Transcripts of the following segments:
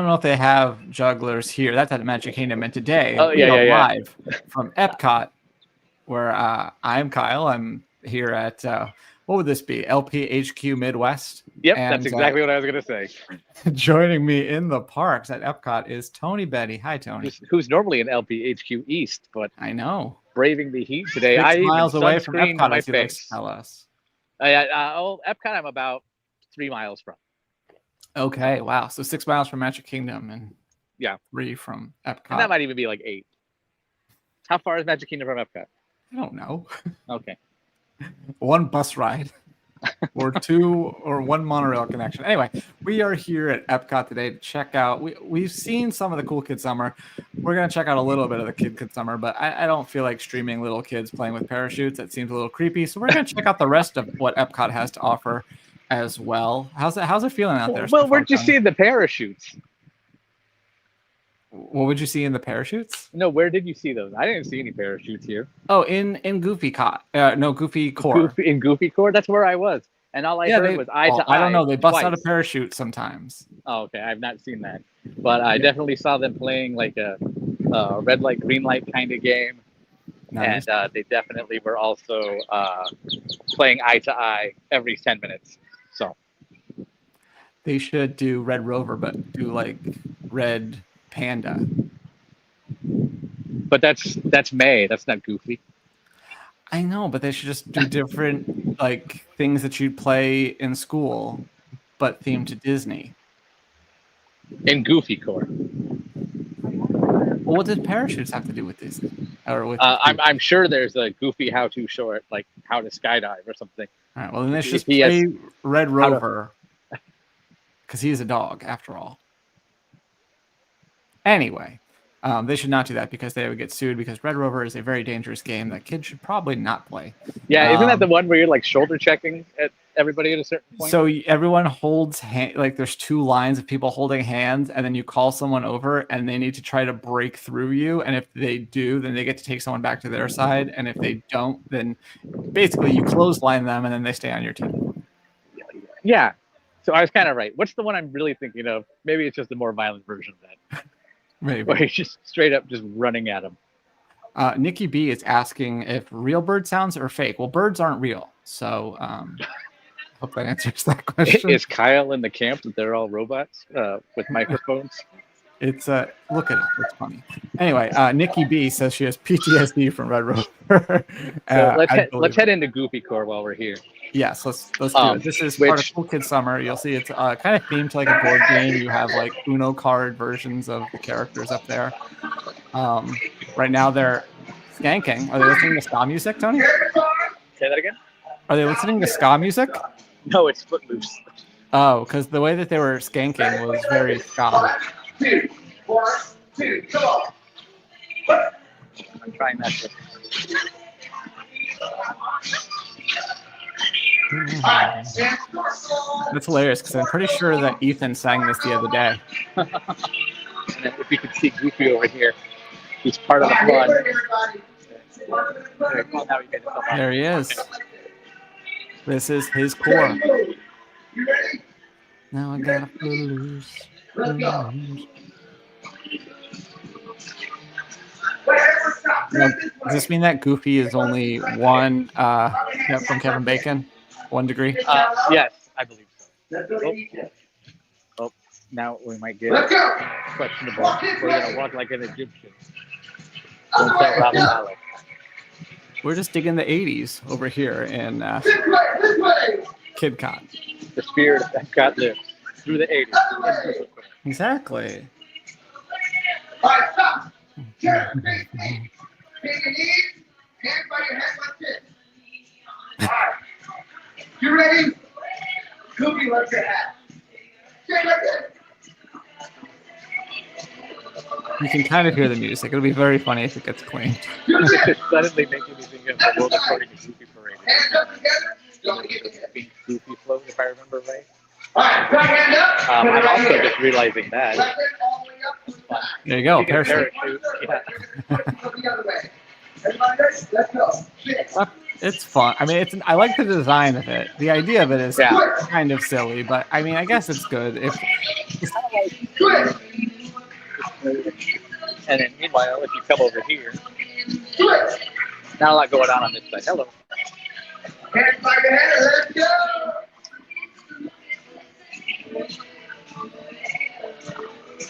don't know if they have jugglers here. That's at Magic Kingdom. And today, Oh, we yeah, are yeah, yeah. live from Epcot, where I'm Kyle. I'm here at, what would this be? LPHQ Midwest. Yep, And, that's exactly what I was going to say. joining me in the parks at Epcot is Tony Betty. Hi, Tony. Who's normally in LPHQ East, but I know. braving the heat today. 6 I even miles away from sunscreened Epcot, my as he likes to face. tell us. Epcot, I'm about 3 miles from. Okay, wow. So 6 miles from Magic Kingdom and 3 from Epcot. And that might even be like 8. How far is Magic Kingdom from Epcot? I don't know. Okay. 1 bus ride or 2 or 1 monorail connection. Anyway, we are here at Epcot today to check out. We've seen some of the Cool Kid Summer. We're going to check out a little bit of the Kid Summer, but I don't feel like streaming little kids playing with parachutes. That seems a little creepy. So we're going to check out the rest of what Epcot has to offer as well. How's it feeling out there? Well, where'd you see the parachutes? What would you see in the parachutes? No, where did you see those? I didn't see any parachutes here. Oh, in Goofy Core. In Goofy Core? That's where I was. And all I heard was eye to eye. I don't know. They bust twice. out a parachute sometimes. Oh, okay. I've not seen that. But I definitely saw them playing like a red light, green light kind of game. Nice. And they definitely were also playing eye to eye every 10 minutes. So they should do Red Rover, but do like Red Panda. But that's May. That's not Goofy. I know, but they should just do different like things that you'd play in school, but themed to Disney. In Goofy Core. Well, what did parachutes have to do with Disney? Or with I'm sure there's a Goofy how-to short, like how to skydive or something. All right. Well, then they should just play Red Rover because he's a dog after all. Anyway, they should not do that because they would get sued because Red Rover is a very dangerous game that kids should probably not play. Yeah, isn't that the one where you're like shoulder checking at everybody at a certain point? So everyone holds like there's 2 lines of people holding hands, and then you call someone over and they need to try to break through you. And if they do, then they get to take someone back to their side. And if they don't, then basically you clothesline them and then they stay on your team. Yeah. So I was kind of right. What's the one I'm really thinking of? Maybe it's just a more violent version of that. Maybe. Where he's just straight up just running at him. Nikki B is asking if real bird sounds are fake. Well, birds aren't real. So hope that answers that question. Is Kyle in the camp that they're all robots with microphones? It's look at it. It's funny. Anyway, Nikki B says she has PTSD from Red Rover. So let's head into Goofy Core while we're here. Yes, let's do it. This is part of Cool Kid Summer. You'll see it's kind of themed to like a board game. You have like Uno card versions of the characters up there. Right now they're skanking. Are they listening to ska music, Tony? Say that again? Are they listening to ska music? No, it's Footloose. Oh, because the way that they were skanking was very ska. 2, 4, 2, come on. I'm trying not to. That's hilarious because I'm pretty sure that Ethan sang this the other day. And then if you could see Goofy over here, he's part of the fun. There he is. This is his core. Now I gotta lose. Now, does this mean that Goofy is only 1 from Kevin Bacon? 1 degree? Yes, I believe so. Oh, now we might get questionable. We're going to walk like an Egyptian. Don't tell Robin Hollow. We're just digging the 80s over here in KidCon. The spirit of Epcot lives through the 80s. Exactly. All right, stop. Turn, face, face. Take your knees, hands by your head like this. All right. You ready? Goofy, what's your hat? Stay like this. You can kind of hear the music. It'll be very funny if it gets cleaned. It's suddenly making me think of the World According to Goofy Parade. Hands up together. Don't get the Pink Goofy float, if I remember right. All right, right hand up. I'm also just realizing that. Left hand all the way up. There you go. Speaking of Parachute. Yeah. Go the other way. Everybody ready? Let's go. Six. It's fun. I mean, I like the design of it. The idea of it is kind of silly, but I mean, I guess it's good. Good. And then meanwhile, if you come over here, Do it. not a lot going on this side. Hello. Hands by your head. Let's go.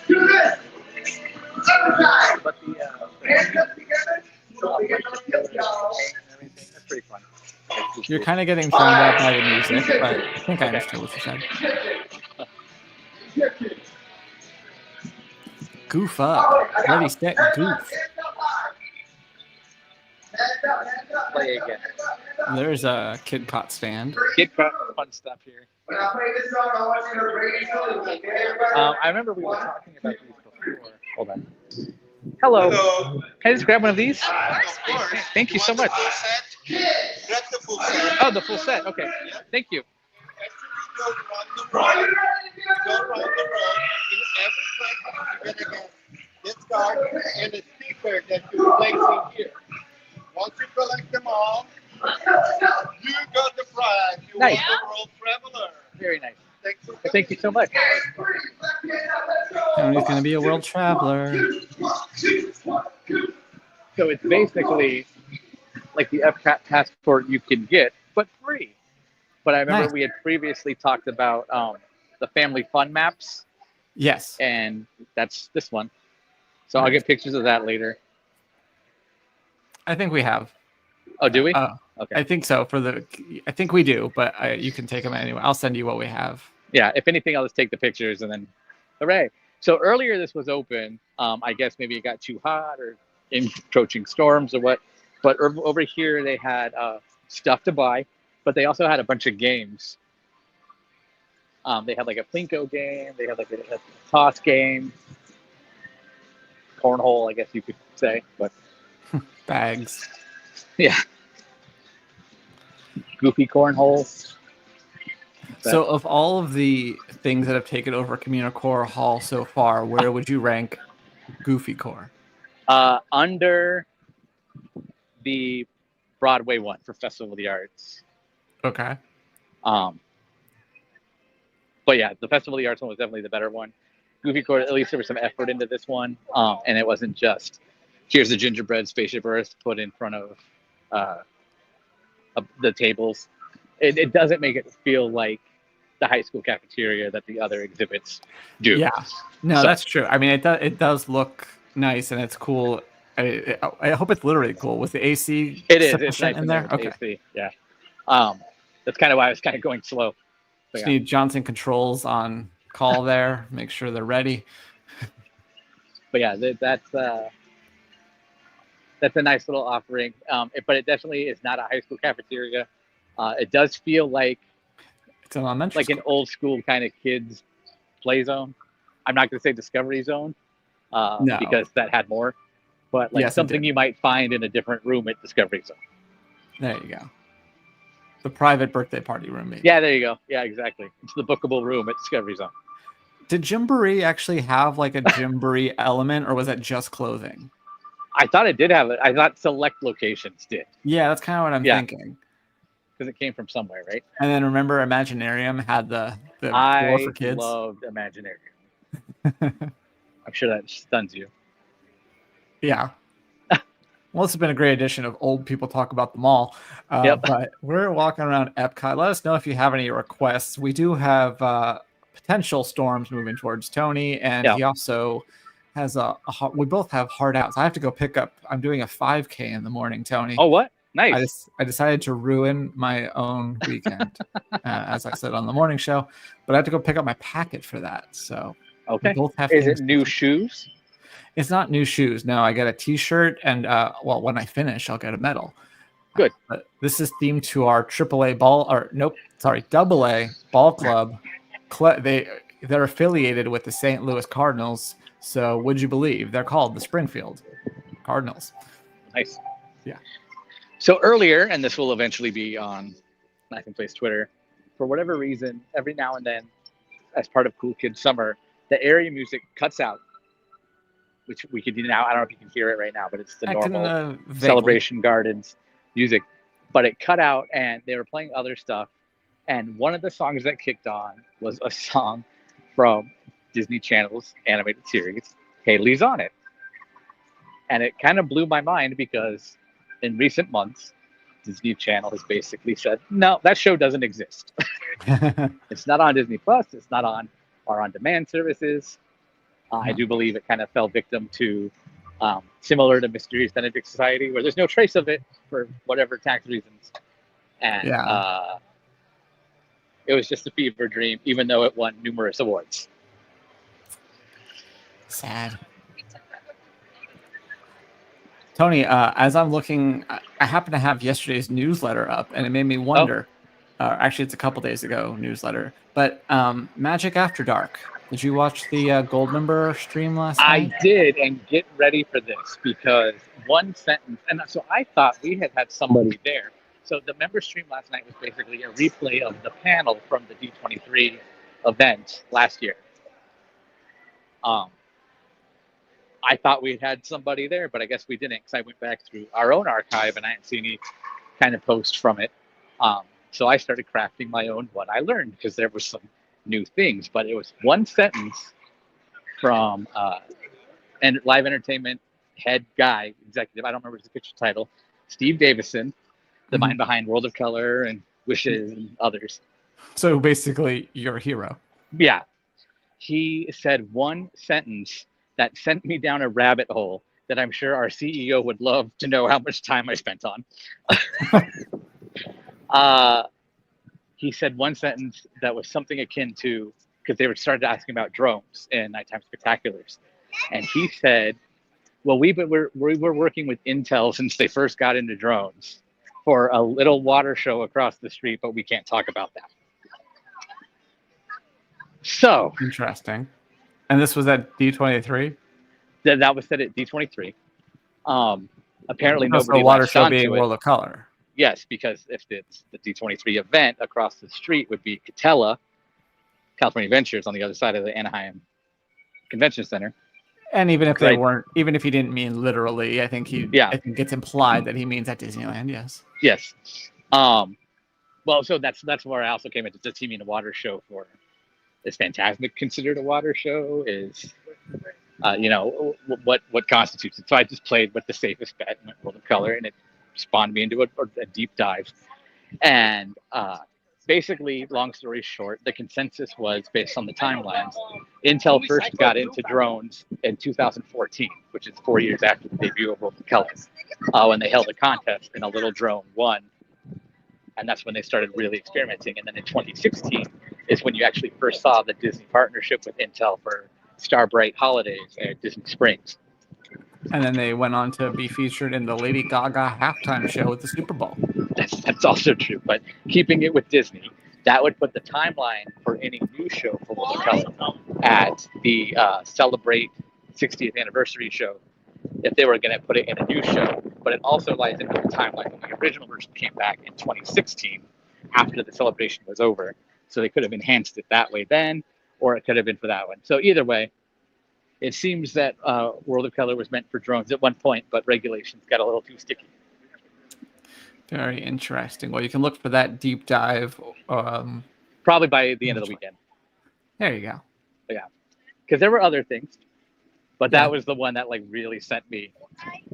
Do this. Other side. But the Hands up together. Don't forget those tips, y'all. everything, that's pretty fun. You're kind of getting drowned out by the music, but I think I understood what you said. Goof up. Ready, set, goof. Play again. There's a Kid Cot stand. Kid fun stuff here. When I play this song, I want you to raise your hand. Okay, everybody? I remember we were talking about these before. Hold on. Hello. Can I just grab one of these? Thank you so much. Oh, the full set. Okay. Thank you. Are you ready to Go around the road in every place you're gonna get this card and a sticker that you place in here. Once you collect them all, you got the prize. You Nice. are the world traveler. Very nice. Thank you. Thank you so much. Tony's going to be a world traveler. So it's basically like the Epcot passport you can get, but free. But I remember Nice. we had previously talked about the family fun maps, Yes. and that's this one. So I'll get pictures of that later. I think we have. Oh, do we? Okay. I think so. I think we do, but you can take them anyway. I'll send you what we have. Yeah. If anything, I'll just take the pictures and then, hooray! So earlier this was open. I guess maybe it got too hot or encroaching storms or what. But over here they had stuff to buy, but they also had a bunch of games. They had like a Plinko game. They had like a toss game. Cornhole, I guess you could say, but Bags. yeah. Goofy cornhole. So of all of the things that have taken over Communicore Hall so far, where would you rank Goofy Core? Under the Broadway one for Festival of the Arts. Okay. But yeah, the Festival of the Arts one was definitely the better one. Goofy Core, at least there was some effort into this one, and it wasn't just here's the gingerbread spaceship Earth put in front of the tables. It doesn't make it feel like the high school cafeteria that the other exhibits do. Yeah. No, So- that's true. I mean, it does look nice and it's cool. I hope it's literally cool. Was the AC It is. It's sufficient nice in there? with Okay. AC, yeah. That's kind of why I was kind of going slow. But Just yeah. need Johnson controls on call there. Make sure they're ready. But yeah, that's a nice little offering. But it definitely is not a high school cafeteria. It does feel like It's an elementary an school. old school kind of kids play zone. I'm not going to say Discovery Zone No. because that had more, but like Yes, it something did. you might find in a different room at Discovery Zone. There you go. The private birthday party room. Maybe. Yeah, there you go. Yeah, exactly. It's the bookable room at Discovery Zone. Did Gymboree actually have like a Gymboree element, or was that just clothing? I thought it did have it. I thought select locations did Yeah, that's kind of what I'm Yeah. thinking. because it came from somewhere, right? And then remember, Imaginarium had the floor I for kids. loved Imaginarium. I'm sure that stuns you. Yeah. Well, this has been a great edition of Old People Talk About the Mall. Yep. But we're walking around Epcot. Let us know if you have any requests. We do have potential storms moving towards Tony, and Yeah. he also has we both have hard outs. I have to go pick up. I'm doing a 5K in the morning, Tony. Oh, what? Nice. I decided to ruin my own weekend, as I said on the morning show, but I have to go pick up my packet for that. So we Okay. both have Is things it to new do. shoes? It's not new shoes. No, I got a T-shirt, and well, when I finish, I'll get a medal. Good. But this is themed to our AAA ball, or nope, sorry, AA ball club. They're affiliated with the St. Louis Cardinals. So would you believe they're called the Springfield Cardinals? Nice. Yeah. So earlier, and this will eventually be on Laughing Place Twitter, for whatever reason, every now and then, as part of Cool Kids Summer, the area music cuts out, which we can do now. I don't know if you can hear it right now, but it's the I normal can vaguely. Celebration Gardens music. But it cut out, and they were playing other stuff. And one of the songs that kicked on was a song from Disney Channel's animated series, Haley's on It. And it kind of blew my mind because in recent months, Disney Channel has basically said, no, that show doesn't exist. It's not on Disney Plus. It's not on our on-demand services. I do believe it kind of fell victim to similar to Mysterious Benedict Society, where there's no trace of it for whatever tax reasons. And it was just a fever dream, even though it won numerous awards. Sad. Tony, as I'm looking, I happen to have yesterday's newsletter up, and it made me wonder. Actually, it's a couple days ago newsletter, but Magic After Dark. Did you watch the Goldmember stream last night? I did, and get ready for this because one sentence, and so I thought we had somebody there. So the member stream last night was basically a replay of the panel from the D23 event last year. I thought we had somebody there, but I guess we didn't because I went back through our own archive and I didn't see any kind of post from it. So I started crafting my own what I learned because there was some new things, but it was one sentence from and live entertainment head guy, executive, I don't remember his official title, Steve Davison, the mind behind World of Color and Wishes and others. So basically, your hero. Yeah. He said one sentence that sent me down a rabbit hole that I'm sure our CEO would love to know how much time I spent on. He said one sentence that was something akin to, because they were started asking about drones in nighttime spectaculars. And he said, well, we were working with Intel since they first got into drones for a little water show across the street, but we can't talk about that. So interesting. And this was at D23? That was said at D23. Apparently nobody the water latched show onto being it. World of Color. Yes, because if it's the D23 event, across the street would be Catella, California Adventures on the other side of the Anaheim Convention Center. And even if they weren't, even if he didn't mean literally, I think I think it's implied that he means at Disneyland. Yes. Yes. Well, so that's where I also came into. Does he mean a water show for? Is Fantasmic considered a water show? Is what constitutes it? So I just played with the safest bet, went World of Color, and it spawned me into a deep dive. And basically, long story short, the consensus was based on the timelines. Intel first got into drones in 2014, which is 4 years after the debut of World of Color, when they held a contest and a little drone won. And that's when they started really experimenting. And then in 2016 is when you actually first saw the Disney partnership with Intel for Starbright Holidays at Disney Springs. And then they went on to be featured in the Lady Gaga halftime show at the Super Bowl. That's also true. But keeping it with Disney, that would put the timeline for any new show for World of Color at the Celebrate 60th Anniversary show, if they were going to put it in a new show. But it also lies into the timeline when the original version came back in 2016 after the celebration was over. So they could have enhanced it that way then, or it could have been for that one. So either way, it seems that World of Color was meant for drones at one point, but regulations got a little too sticky. Very interesting. Well, you can look for that deep dive. Probably by the end of the weekend. There you go. Yeah. Because there were other things, but that was the one that really sent me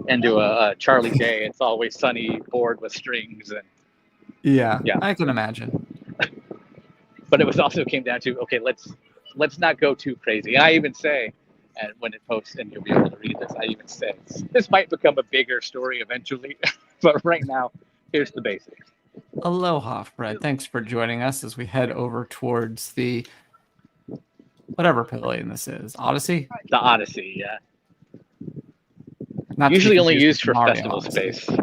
into a Charlie Day, It's Always Sunny board with strings. And yeah, I can imagine. But it was also came down to, okay, let's not go too crazy. And I even say, and when it posts, and you'll be able to read this, I even say, this might become a bigger story eventually, but right now, here's the basics. Aloha, Fred. Thanks for joining us as we head over towards the whatever pavilion this is. Odyssey? The Odyssey, yeah. Not usually only used for Mario festival Odyssey. space.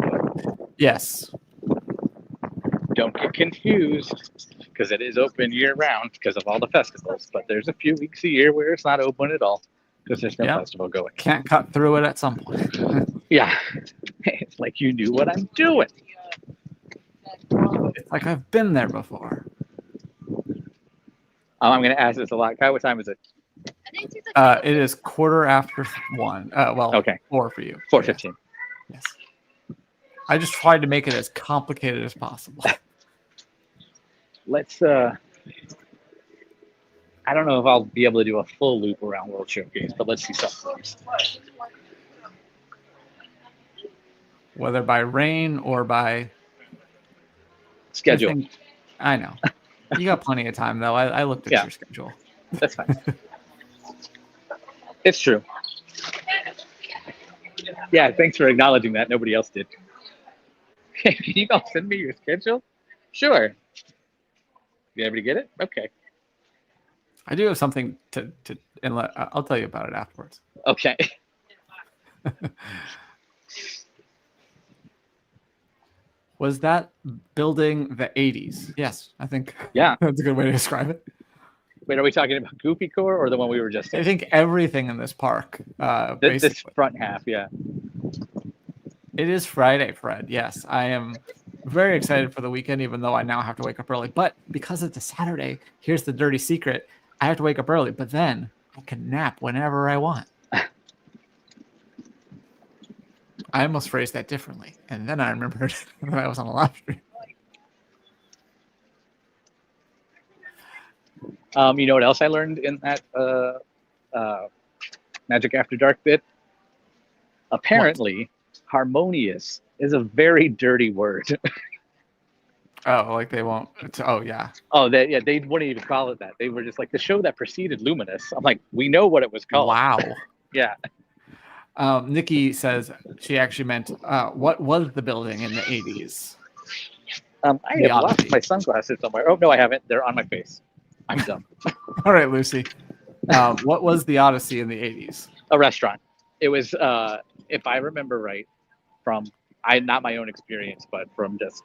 Yes. Don't get confused, because it is open year-round because of all the festivals, but there's a few weeks a year where it's not open at all because there's no festival going. Can't cut through it at some point. Yeah. It's like you knew what I'm doing. It's like I've been there before. I'm going to ask this a lot. Kai, what time is it? It is 1:15. Well, okay. 4 for you. 4:15. Yes. I just tried to make it as complicated as possible. Let's I don't know if I'll be able to do a full loop around World Showcase, but let's see some first. whether by rain or by Schedule. I know. You got plenty of time, though. I looked at Yeah. your schedule. That's fine. It's true. Yeah, thanks for acknowledging that. Nobody else did. Can you all send me your schedule? Sure. You able to get it? Okay. I do have something and I'll tell you about it afterwards. Okay. Was that building the 80s? Yes, I think Yeah. that's a good way to describe it. Wait, are we talking about Goofy Core or the one we were just in? I think everything in this park, This basically. front half, yeah. It is Friday, Fred. Yes, I am very excited for the weekend, even though I now have to wake up early. But because it's a Saturday, here's the dirty secret. I have to wake up early, but then I can nap whenever I want. I almost phrased that differently. And then I remembered that I was on a live stream. You know what else I learned in that Magic After Dark bit? Apparently, harmonious is a very dirty word. Oh, like they won't. Oh, yeah. Oh, they wouldn't even call it that. They were just like the show that preceded Luminous. I'm like, we know what it was called. Wow. Yeah. Nikki says she actually meant what was the building in the 80s? I have lost my sunglasses somewhere. Oh, no, I haven't. They're on my face. I'm dumb. All right, Lucy. What was the Odyssey in the 80s? A restaurant. It was, if I remember right, from not my own experience, but from just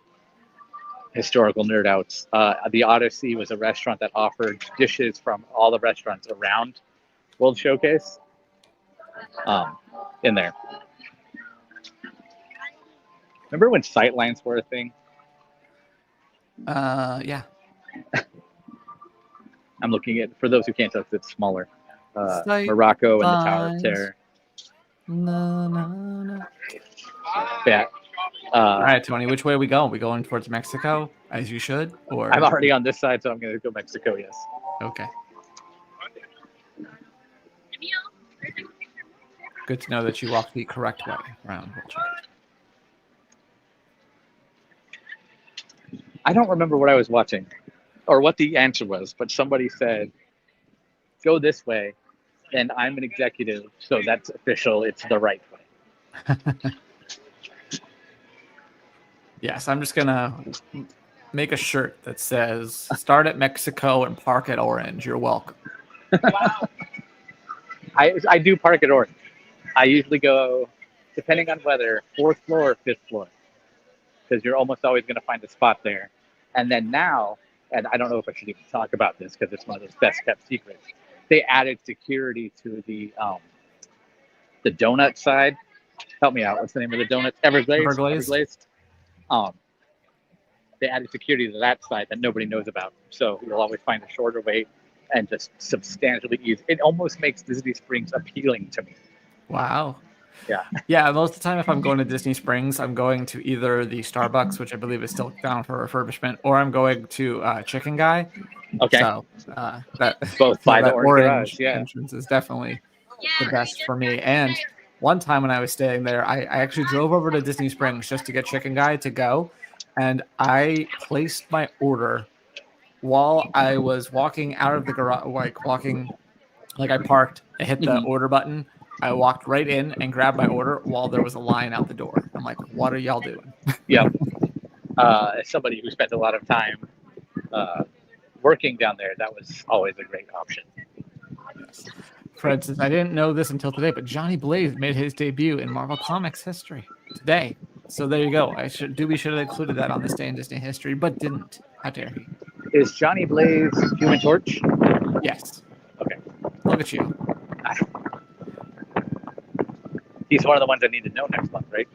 historical nerd outs. The Odyssey was a restaurant that offered dishes from all the restaurants around World Showcase. In there. Remember when sightlines were a thing? Yeah. I'm looking at, for those who can't tell, it's smaller. Morocco and the Tower of Terror. No. Yeah. All right, Tony, which way are we going? We going towards Mexico, as you should? Or I'm already on this side, so I'm going to go Mexico, yes. Okay. Good to know that you walked the correct way around. I don't remember what I was watching or what the answer was, but somebody said, go this way, and I'm an executive, so that's official. It's the right way. Yes, I'm just going to make a shirt that says, start at Mexico and park at Orange. You're welcome. Wow. I do park at Orange. I usually go, depending on weather, 4th floor or 5th floor, because you're almost always going to find a spot there. And then now, and I don't know if I should even talk about this because it's one of those best kept secrets, they added security to the donut side. Help me out. What's the name of the donut? Everglazed. They added security to that side that nobody knows about. So you'll always find a shorter wait and just substantially easy. It almost makes Disney Springs appealing to me. Wow. Yeah. Yeah, most of the time if I'm going to Disney Springs, I'm going to either the Starbucks, which I believe is still down for refurbishment, or I'm going to Chicken Guy. Okay. So that both by the orange yeah. entrance is definitely the best for me. And one time when I was staying there, I actually drove over to Disney Springs just to get Chicken Guy to go, and I placed my order while I was walking out of the garage, I parked, I hit the order button. I walked right in and grabbed my order while there was a line out the door. I'm like, what are y'all doing? Yep. As somebody who spent a lot of time working down there, that was always a great option. Yes. For instance, I didn't know this until today, but Johnny Blaze made his debut in Marvel Comics history today. So there you go. We should have included that on this day in Disney history, but didn't. How dare he? Is Johnny Blaze Human Torch? Yes. Okay. Look at you. He's one of the ones I need to know next month, right?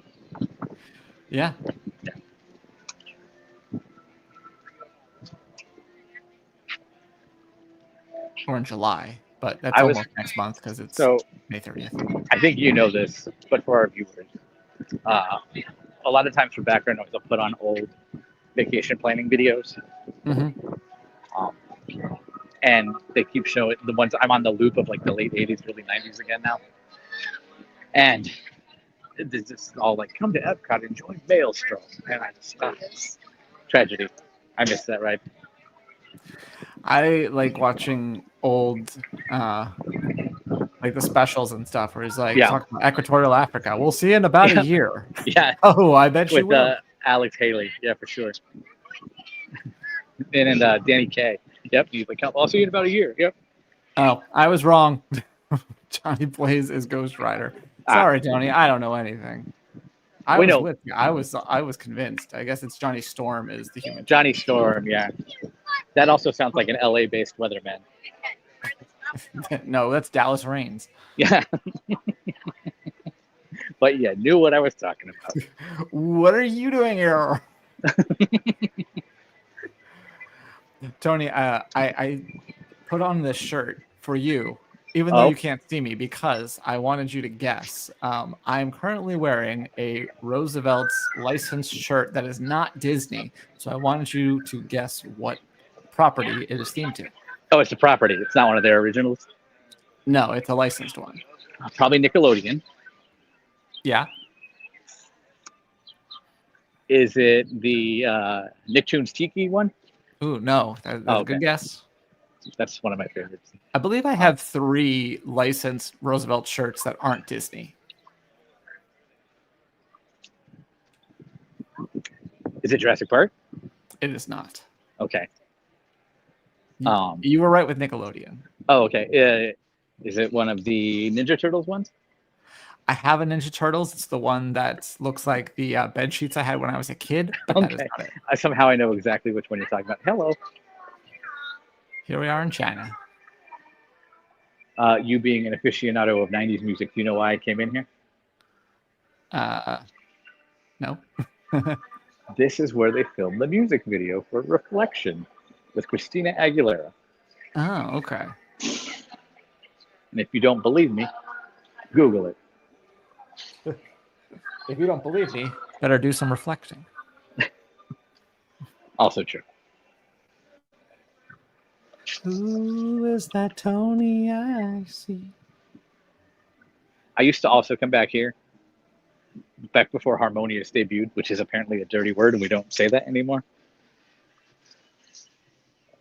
Yeah. Or in July, but that's almost next month because it's May 30th. I think you know this, but for our viewers, a lot of times for background noise, I'll put on old vacation planning videos. And they keep showing the ones I'm on the loop of, like the late 80s, early 90s again now. And It's just all like, come to Epcot, enjoy Maelstrom, and I just tragedy. I missed that ride. I like watching old, like the specials and stuff, where he's like Yeah. talking about Equatorial Africa. We'll see you in about Yeah. a year. Yeah, Oh, I bet you with will. Alex Haley. Yeah, for sure. And Danny Kaye. Yep, he's like, I'll see you in about a year. Yep. Oh, I was wrong. Johnny Blaze is Ghost Rider. Sorry, Tony. I don't know anything. I We was know. with you. I was convinced. I guess it's Johnny Storm is the human. Johnny Storm, yeah. That also sounds like an LA-based weatherman. No, that's Dallas Reigns. Yeah. But yeah, knew what I was talking about. What are you doing here? Tony, I put on this shirt for you, even though you can't see me, because I wanted you to guess. I'm currently wearing a Roosevelt's licensed shirt that is not Disney, so I wanted you to guess what property it is themed to. Oh, it's a property. It's not one of their originals. No, it's a licensed one. Probably Nickelodeon. Yeah. Is it the Nicktoons Tiki one? Ooh, no, that's a good guess. That's one of my favorites. I believe I have 3 licensed Roosevelt shirts that aren't Disney. Is it Jurassic Park? It is not. Okay. You were right with Nickelodeon. Oh, okay. Is it one of the Ninja Turtles ones? I have a Ninja Turtles. It's the one that looks like the bed sheets I had when I was a kid. But that is Okay. not it. Somehow I know exactly which one you're talking about. Hello. Here we are in China. You being an aficionado of 90s music, do you know why I came in here? No. This is where they filmed the music video for Reflection with Christina Aguilera. Oh, okay. And if you don't believe me, Google it. If you don't believe me, better do some reflecting. Also true. Who is that Tony I see? I used to also come back here back before Harmonious debuted, which is apparently a dirty word, and we don't say that anymore.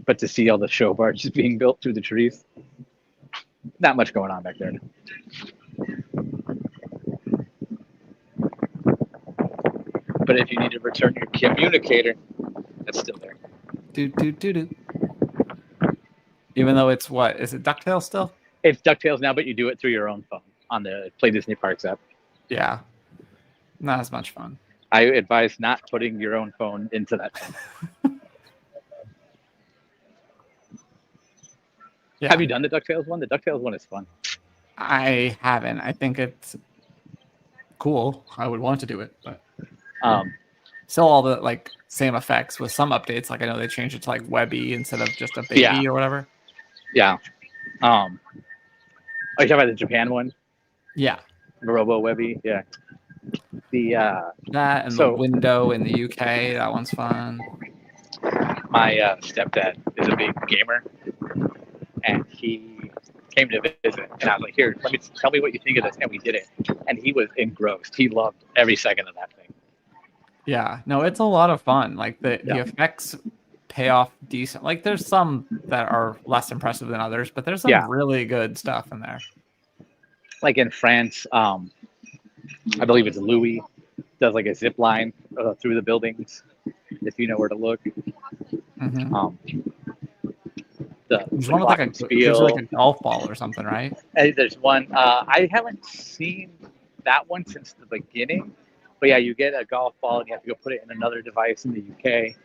But to see all the show barges being built through the trees, not much going on back there. But if you need to return your communicator, that's still there. Do. Even though it's what? Is it DuckTales still? It's DuckTales now, but you do it through your own phone on the Play Disney Parks app. Yeah. Not as much fun. I advise not putting your own phone into that phone. Yeah. Have you done the DuckTales one? The DuckTales one is fun. I haven't. I think it's cool. I would want to do it, but still all the like same effects with some updates. Like I know they changed it to like Webby instead of just a baby or whatever. Yeah. Are you talking about the Japan one? Yeah. The Robo Webby? Yeah. The that and the window in the UK, that one's fun. My stepdad is a big gamer, and he came to visit, and I was like, "Here, tell me what you think of this," and we did it, and he was engrossed. He loved every second of that thing. Yeah, no, it's a lot of fun. Like the effects pay off decent. Like there's some that are less impressive than others, but there's some really good stuff in there. Like in France, I believe it's Louis does like a zip line through the buildings, if you know where to look. Mm-hmm. There's one with like a golf ball or something, right? There's one. I haven't seen that one since the beginning, but yeah, you get a golf ball and you have to go put it in another device in the UK.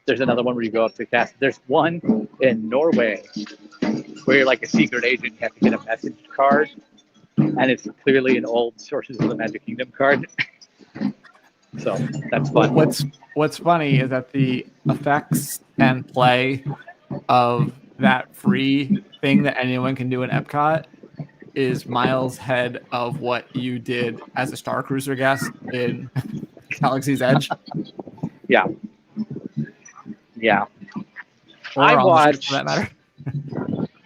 There's another one where you go up to cast. There's one in Norway where you're like a secret agent. You have to get a message card, and it's clearly an old Sources of the Magic Kingdom card. So that's fun. What's funny is that the effects and play of that free thing that anyone can do in Epcot is miles ahead of what you did as a Star Cruiser guest in Galaxy's Edge. Yeah. Or I watched. For that matter.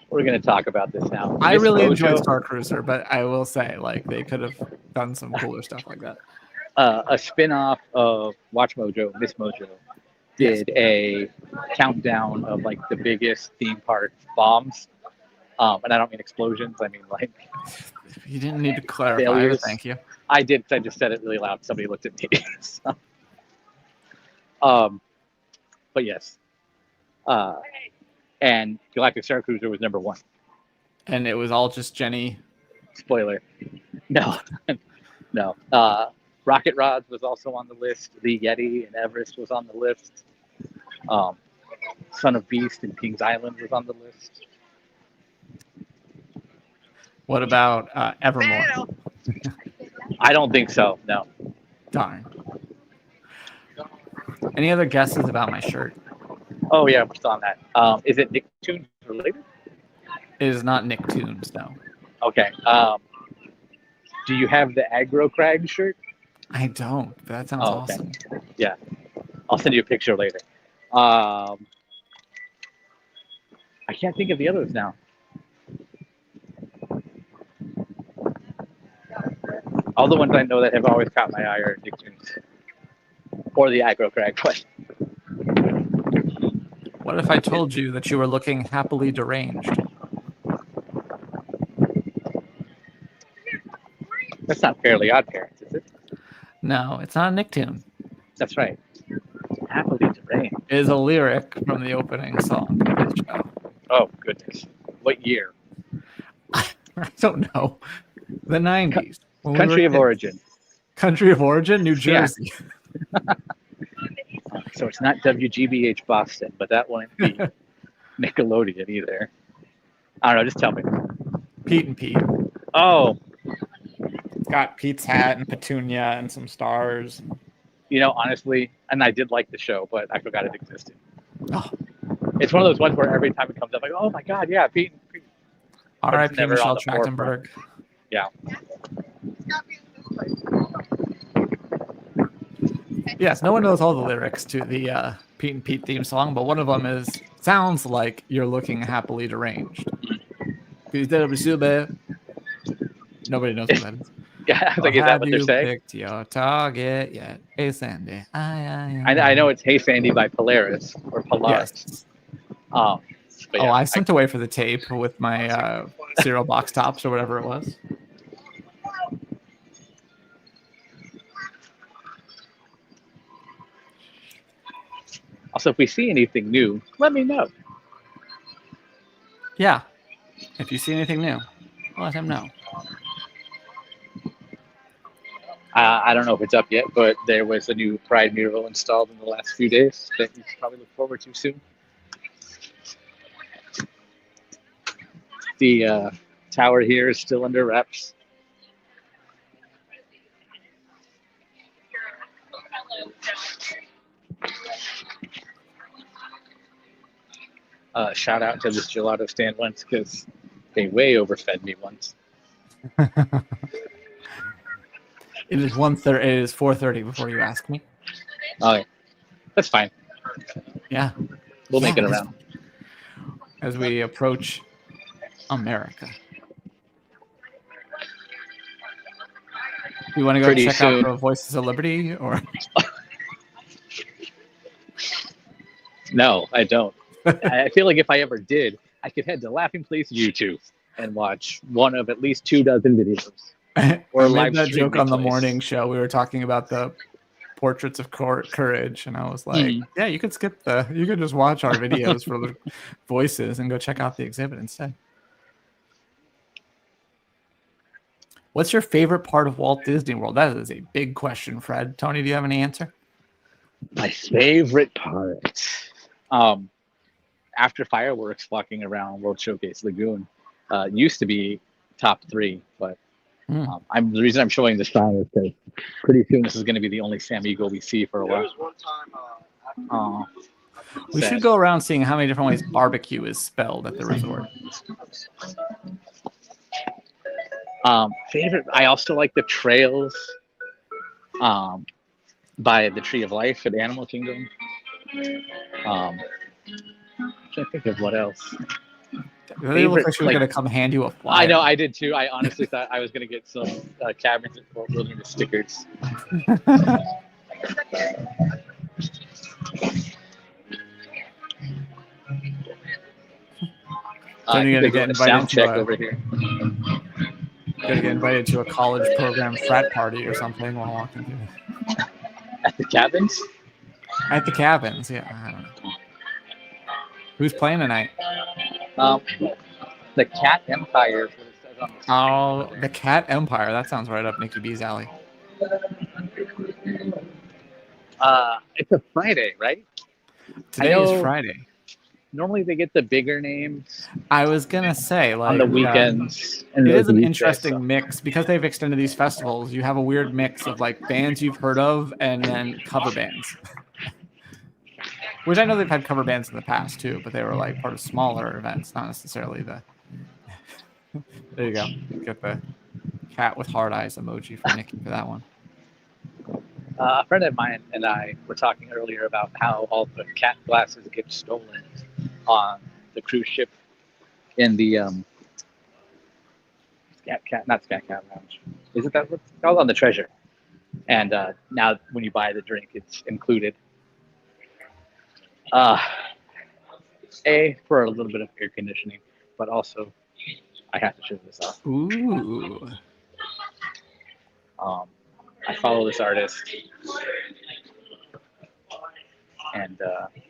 We're going to talk about this now. I really enjoyed Star Cruiser, but I will say, like, they could have done some cooler stuff like that. A spin-off of Watch Mojo, Miss Mojo, did a countdown of like the biggest theme park bombs. And I don't mean explosions. I mean like You didn't need to clarify. failures. Thank you. I did. 'Cause I just said it really loud. Somebody looked at me. So, but yes. And Galactic Star Cruiser was number 1. And it was all just Jenny. Spoiler. No, no. Rocket Rods was also on the list. The Yeti and Everest was on the list. Son of Beast and Kings Island was on the list. What about Evermore? I don't think so. No. Darn. Any other guesses about my shirt? Oh yeah, we're still on that. Is it Nicktoons related? It is not Nicktoons, no. Okay. Do you have the Aggro Crag shirt? I don't. That sounds Oh, okay. awesome. Yeah. I'll send you a picture later. I can't think of the others now. All the ones I know that have always caught my eye are Nicktoons. Or the Aggro Crag one. What if I told you that you were looking happily deranged? That's not Fairly Odd Parents, is it? No, it's not a Nicktoon. That's right. Happily Deranged. It is a lyric from the opening song of this show. Oh, goodness. What year? I don't know. The 90s. when we Country were of kids. origin. Country of origin? New Jersey. So it's not WGBH Boston, but that wouldn't be Nickelodeon either. I don't know, just tell me. Pete and Pete. Oh, It's got Pete's hat and Petunia and some stars. you know, honestly, and I did like the show, but I forgot it existed. Oh. It's one of those ones where every time it comes up, like, oh my God, yeah, Pete. R.I.P. never Michelle on the Trachtenberg. Yeah. Yes, no one knows all the lyrics to the Pete and Pete theme song, but one of them is sounds like you're looking happily deranged. Nobody knows what that is. Yeah, I was like, is that what they're saying? Picked your target yet? Hey Sandy. I know it's Hey Sandy by Polaris or Polaris. Yes. But Oh, yeah, I sent away for the tape with my cereal box tops or whatever it was. Also, if we see anything new, let me know. Yeah. If you see anything new, let him know. I don't know if it's up yet, but there was a new Pride mural installed in the last few days that you can probably look forward to soon. The tower here is still under wraps. Shout out to this gelato stand once because they way overfed me once. It is 1:30. It is 4:30 before you ask me. Oh, that's fine. Yeah. We'll make it Yeah, around. as we approach America. You want to go Pretty check soon. out the Voices of Liberty, or No, I don't. I feel like if I ever did, I could head to Laughing Place YouTube and watch one of at least 24 videos. Or I live made that stream joke on the replays. morning show. We were talking about the portraits of courage, and I was like, Mhm. "Yeah, you could skip you could just watch our videos for the voices and go check out the exhibit instead." What's your favorite part of Walt Disney World? That is a big question, Fred. Tony, do you have any answer? My favorite part. After fireworks walking around World Showcase Lagoon used to be top 3, but the reason I'm showing this time is because pretty soon this is going to be the only Sam Eagle we see for a while. We should go around seeing how many different ways barbecue is spelled at the resort. Favorite. I also like the trails by the Tree of Life at Animal Kingdom. I can't think of what else. They look favorite, like she was like- gonna come hand you a flyer. I know, I did too. I honestly thought I was gonna get some cabins at Fort Wilderness stickers. I Then you're think gonna they're get doing a sound invited to check a- over here. Gonna get invited to a college program frat party or something while walking through At the cabins? at the cabins. Yeah, I don't know. Who's playing tonight? The Cat Empire is what it says on the screen Oh, over the there. Cat Empire. That sounds right up Nikki B's alley. It's a Friday, right? Today know- is Friday. Normally they get the bigger names I was gonna say, like, on the weekends. and it those is an weekdays, interesting so- mix because they've extended these festivals. You have a weird mix of like bands you've heard of and then cover bands. Which I know they've had cover bands in the past too, but they were like part of smaller events, not necessarily the. There you go. Get the cat with hard eyes emoji for Nikki for that one. A friend of mine and I were talking earlier about how all the cat glasses get stolen on the cruise ship in the Scat Cat Lounge. Is it that? It's called on the Treasure. And now when you buy the drink, it's included. For a little bit of air conditioning, but also I have to show this off. Ooh. I follow this artist, and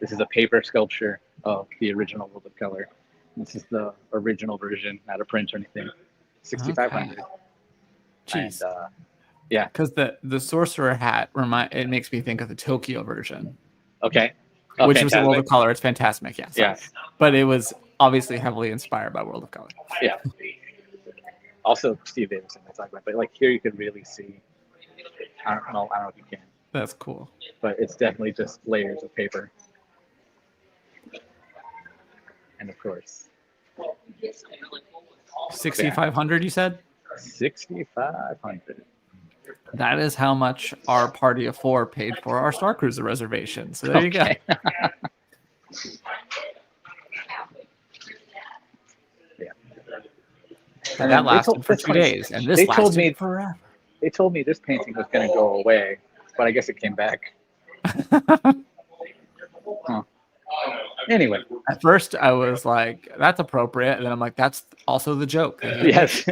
this is a paper sculpture of the original World of Color. This is the original version, not a print or anything. 6,500. Jeez. And yeah, Because the sorcerer hat it makes me think of the Tokyo version, okay. Oh, which was the World of fantastic. Color. It's fantastic, yes. Yeah, But it was obviously heavily inspired by World of Color. yeah. Also, Steve Davidson, I talked about, but like here you can really see. I don't know if you can, That's cool. but it's definitely just layers of paper. And of course, 6,500, you said? 6,500. That is how much our party of four paid for our Star Cruiser reservation. So there you go. Okay. Yeah. And then that they lasted told- for that's 2 funny. days. And this They told lasted me- forever. They told me this painting was going to go away, but I guess it came back. Huh. Anyway, At first, I was like, that's appropriate. And then I'm like, that's also the joke. yes,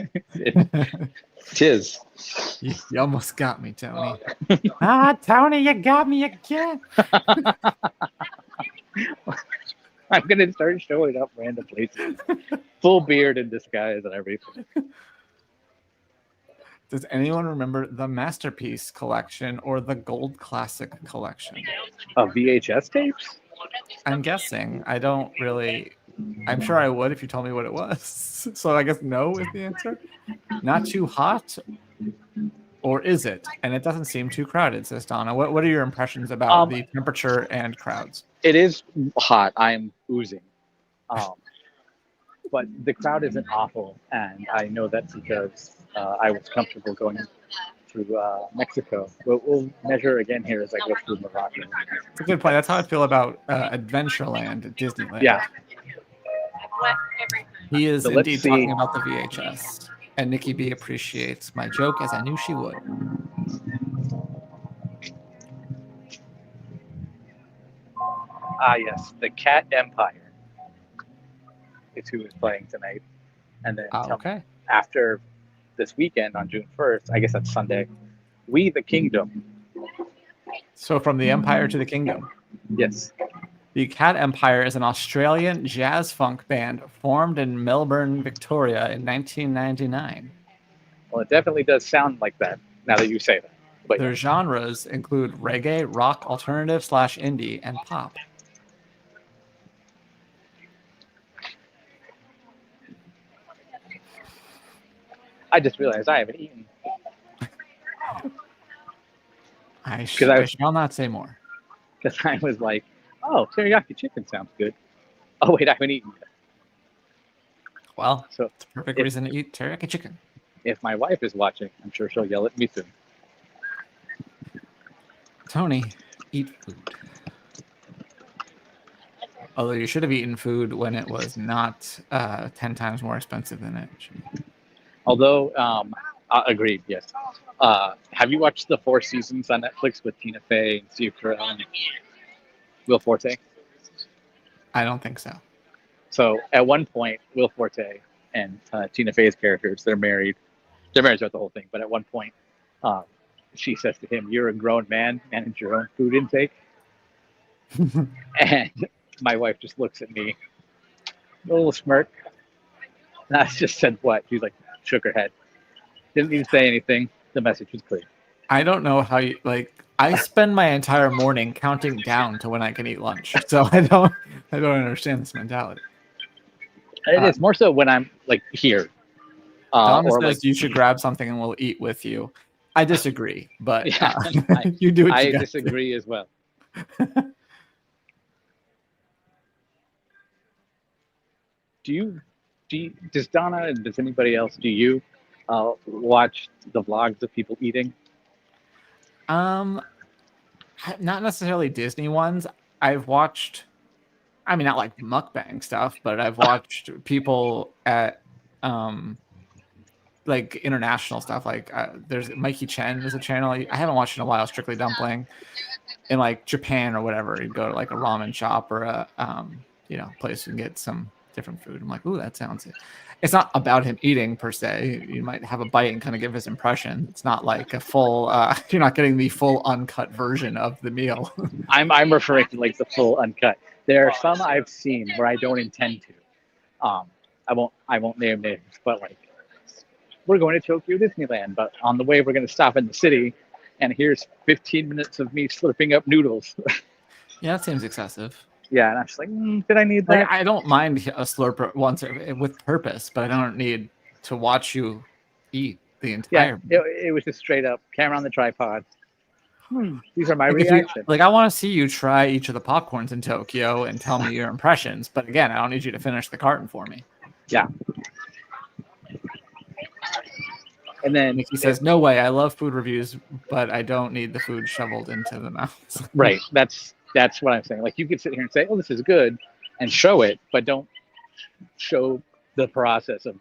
tis. You almost got me, Tony. Tony, you got me again. I'm going to start showing up random places. Full beard and disguise and everything. Does anyone remember the Masterpiece collection or the Gold Classic collection? VHS tapes? I'm guessing. I don't really. I'm sure I would if you told me what it was. So I guess no is the answer. Not too hot, or is it? And it doesn't seem too crowded, says Donna. What are your impressions about the temperature and crowds? It is hot. I'm oozing. But the crowd isn't awful, and I know that because I was comfortable going through Mexico. We'll measure again here as I go through Morocco. It's a good point. That's how I feel about Adventureland at Disneyland. Yeah. He is So let's indeed see. talking about the VHS. And Nikki B appreciates my joke, as I knew she would. Yes, the Cat Empire is who is playing tonight. And then Okay. after this weekend on June 1st, I guess that's Sunday, We the Kingdom. So from the Empire to the Kingdom. Yes. The Cat Empire is an Australian jazz funk band formed in Melbourne, Victoria in 1999. Well, it definitely does sound like that now that you say that. But Their genres include reggae, rock, alternative / indie, and pop. I just realized I haven't eaten. I I- shall not say more. Because I was like, oh, teriyaki chicken sounds good. Oh, wait, I haven't eaten yet. Well, So it's a perfect If- reason to eat teriyaki chicken. if my wife is watching, I'm sure she'll yell at me soon. Tony, eat food. Although you should have eaten food when it was not 10 times more expensive than it should be. Although, agreed, yes. Have you watched the 4 seasons on Netflix with Tina Fey and Steve Carell and Will Forte? I don't think so. So at one point, Will Forte and Tina Fey's characters, they're married. They're married throughout the whole thing. But at one point, she says to him, "You're a grown man, manage your own food intake." And my wife just looks at me, a little smirk. And I just said, "What?" She's like, shook her head. Didn't need to say anything. The message was clear. I don't know how you like. I spend my entire morning counting down to when I can eat lunch, so I don't understand this mentality. It is more so when I'm like here. Donna Or says like, you should grab something and we'll eat with you. I disagree, but yeah, you do what I you got disagree as well. Does Donna and does anybody else, do you watch the vlogs of people eating? Not necessarily Disney ones. I've watched, I mean, not like mukbang stuff, but I've watched people at like international stuff. Like there's Mikey Chen is a channel I haven't watched in a while, Strictly Dumpling. In like Japan or whatever, you'd go to like a ramen shop or a place and get some different food. I'm like, ooh, that sounds it. It's not about him eating per se. You might have a bite and kind of give his impression. It's not like a full you're not getting the full uncut version of the meal. I'm referring to like the full uncut. There are some I've seen where I don't intend to. I won't name names, but like we're going to Tokyo Disneyland, but on the way we're going to stop in the city, and here's 15 minutes of me slurping up noodles. Yeah, that seems excessive. Yeah, and I'm just like, did I need that? Like, I don't mind a slurp once with purpose, but I don't need to watch you eat the entire. Yeah, it was just straight up camera on the tripod. These are my like reactions. I want to see you try each of the popcorns in Tokyo and tell me your impressions. But again, I don't need you to finish the carton for me. Yeah. And then Nikki says, "No way! I love food reviews, but I don't need the food shoveled into the mouth." Right. That's what I'm saying. Like you could sit here and say, "Oh, this is good," and show it, but don't show the process of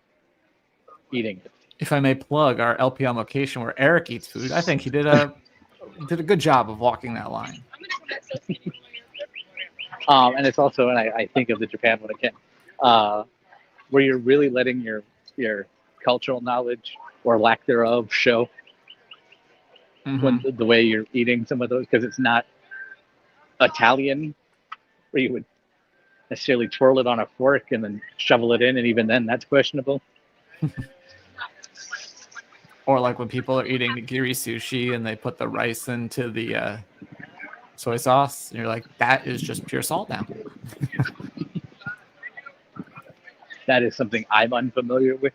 eating it. If I may plug our LPM location where Eric eats food, I think he did a good job of walking that line. And it's also, and I think of the Japan one again, where you're really letting your cultural knowledge or lack thereof show when the way you're eating some of those, because it's not Italian where you would necessarily twirl it on a fork and then shovel it in, and even then that's questionable. Or like when people are eating nigiri sushi and they put the rice into the soy sauce, and you're like, that is just pure salt now. That is something I'm unfamiliar with,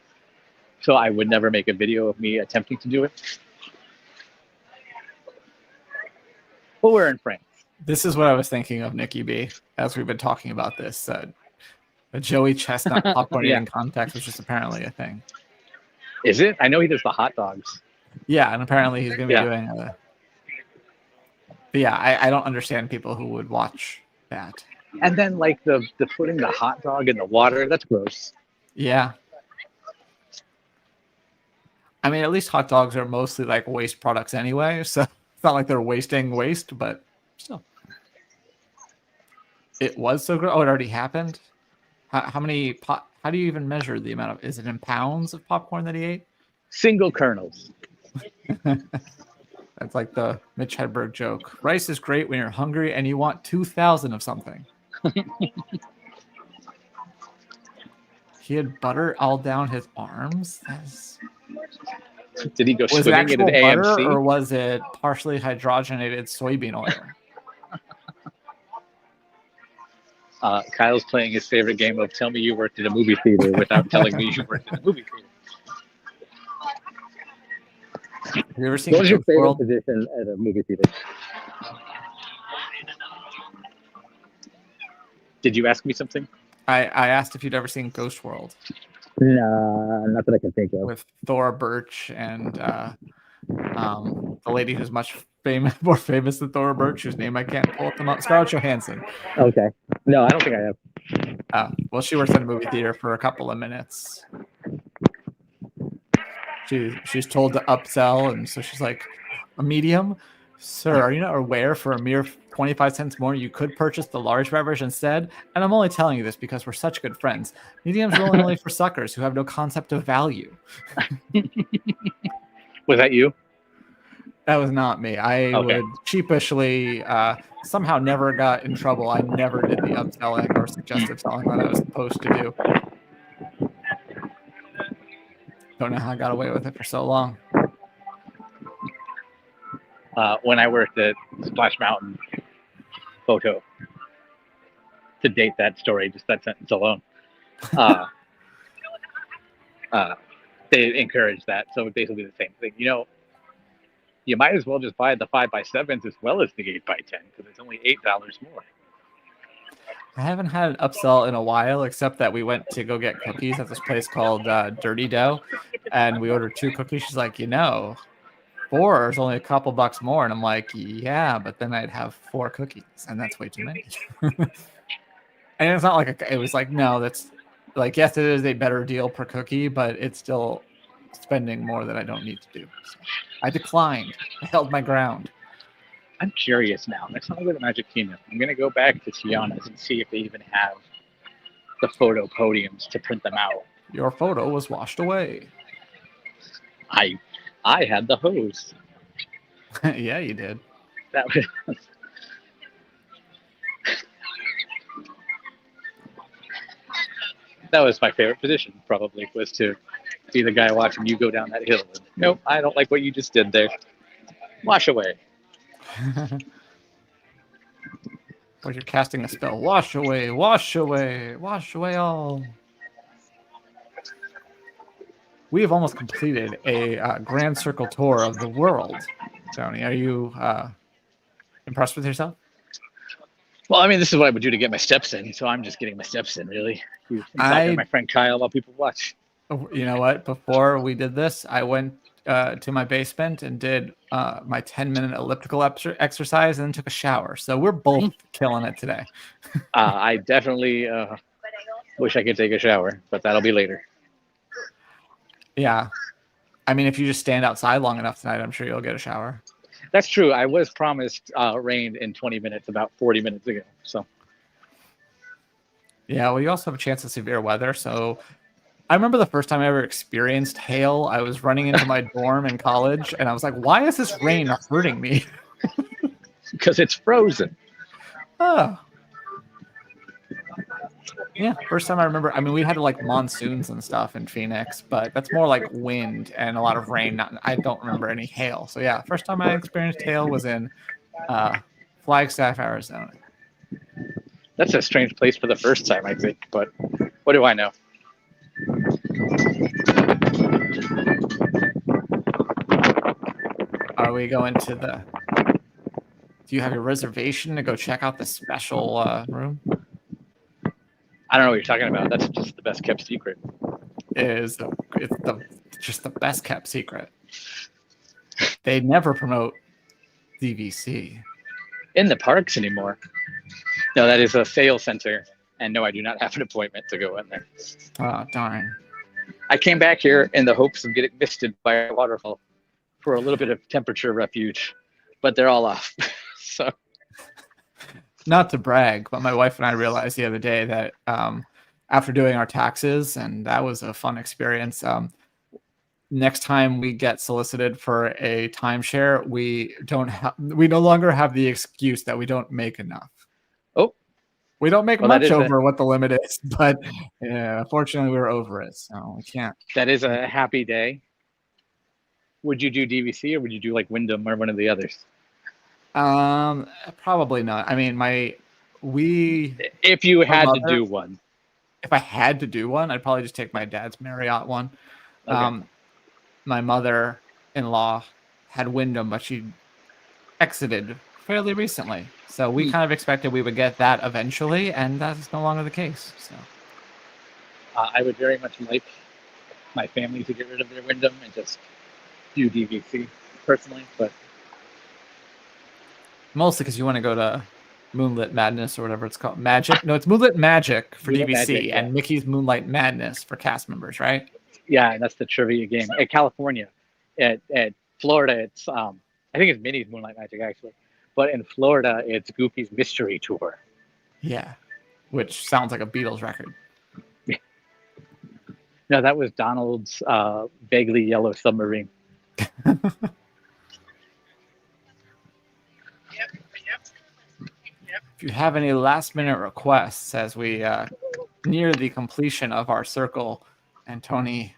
so I would never make a video of me attempting to do it. But we're in France. This is what I was thinking of, Nikki B, as we've been talking about this. A Joey Chestnut popcorn eating contest, which is apparently a thing. Is it? I know he does the hot dogs. Yeah, and apparently he's going to be doing a... But yeah, I don't understand people who would watch that. And then like the putting the hot dog in the water, that's gross. Yeah. I mean, at least hot dogs are mostly like waste products anyway, so it's not like they're wasting waste, but still. It was so gross. Oh, it already happened? How many... How do you even measure the amount of... Is it in pounds of popcorn that he ate? Single kernels. That's like the Mitch Hedberg joke. Rice is great when you're hungry and you want 2,000 of something. He had butter all down his arms. Did he go was it swimming in actual an butter AMC? or was it partially hydrogenated soybean oil? Kyle's playing his favorite game of tell me you worked at a movie theater without telling me you worked at a movie theater. Have you ever seen What was your Ghost favorite World? position at a movie theater? Did you ask me something? I asked if you'd ever seen Ghost World No, not that I can think of. with Thora Birch and the lady who's much more famous than Thora Birch, whose name I can't pull them up. Scarlett Johansson. Okay. No, I don't think I have. Well, she works at a movie theater for a couple of minutes. She's told to upsell, and so she's like, a medium? Sir, are you not aware for a mere 25 cents more you could purchase the large beverage instead? And I'm only telling you this because we're such good friends. Medium's really only for suckers who have no concept of value. Was that you? That was not me. I Okay. would sheepishly somehow never got in trouble. I never did the upselling or suggestive selling that I was supposed to do. Don't know how I got away with it for so long. When I worked at Splash Mountain Photo, to date that story, just that sentence alone, they encourage that. So basically the same thing. You know, you might as well just buy the 5x7s as well as the 8x10 because it's only $8 more. I haven't had an upsell in a while, except that we went to go get cookies at this place called Dirty Dough, and we ordered 2 cookies. She's like, 4 is only a couple bucks more, and I'm like, yeah, but then I'd have 4 cookies, and that's way too many. And it's not like it was like, no, that's like, yes, it is a better deal per cookie, but it's still spending more that I don't need to do. So I declined. I held my ground. I'm curious now. Next time I go to Magic Kingdom, I'm going to go back to Tiana's and see if they even have the photo podiums to print them out. Your photo was washed away. I had the hose. Yeah, you did. That was... That was my favorite position, probably, was to be the guy watching you go down that hill. And, nope, I don't like what you just did there. Wash away. Or you're casting a spell. Wash away, wash away, wash away all. We have almost completed a grand circle tour of the world. Tony, are you impressed with yourself? Well, I mean, this is what I would do to get my steps in, so I'm just getting my steps in, really. My friend Kyle while people watch. You know what? Before we did this, I went to my basement and did my 10-minute elliptical exercise and then took a shower. So we're both killing it today. I definitely wish I could take a shower, but that'll be later. Yeah. I mean, if you just stand outside long enough tonight, I'm sure you'll get a shower. That's true. I was promised rain in 20 minutes about 40 minutes ago. So. Yeah, well, you also have a chance of severe weather. So I remember the first time I ever experienced hail. I was running into my dorm in college, and I was like, why is this rain hurting me? Because it's frozen. Oh. Yeah, first time I remember. I mean, we had like monsoons and stuff in Phoenix, but that's more like wind and a lot of rain. I don't remember any hail. So yeah, first time I experienced hail was in Flagstaff, Arizona. That's a strange place for the first time, I think. But what do I know? Are we going to the... Do you have your reservation to go check out the special room? I don't know what you're talking about. That's just the best kept secret. It's just the best kept secret. They never promote DVC in the parks anymore. No, that is a sales center, and no, I do not have an appointment to go in there. Oh, darn. I came back here in the hopes of getting misted by a waterfall for a little bit of temperature refuge, but they're all off. So. Not to brag, but my wife and I realized the other day that after doing our taxes, and that was a fun experience, next time we get solicited for a timeshare, we no longer have the excuse that we don't make enough. Oh, we don't make much over what the limit is, but unfortunately we were over it, so we can't. That is a happy day. Would you do DVC or would you do like Wyndham or one of the others? Probably not. I mean, if you had to do one, if I had to do one, I'd probably just take my dad's Marriott one. Okay. My mother-in-law had Wyndham, but she exited fairly recently. So we kind of expected we would get that eventually, and that's no longer the case. So I would very much like my family to get rid of their Wyndham and just do DVC personally, but Mostly because you want to go to Moonlit Madness or whatever it's called. Magic? No, it's Moonlit Magic for Moonlit DVC Magic, yeah. and Mickey's Moonlight Madness for cast members, right? Yeah, that's the trivia game. At California, at Florida, it's I think it's Minnie's Moonlight Magic actually, but in Florida, it's Goofy's Mystery Tour. Yeah, which sounds like a Beatles record. No, that was Donald's vaguely yellow submarine. If you have any last-minute requests as we near the completion of our circle, and Tony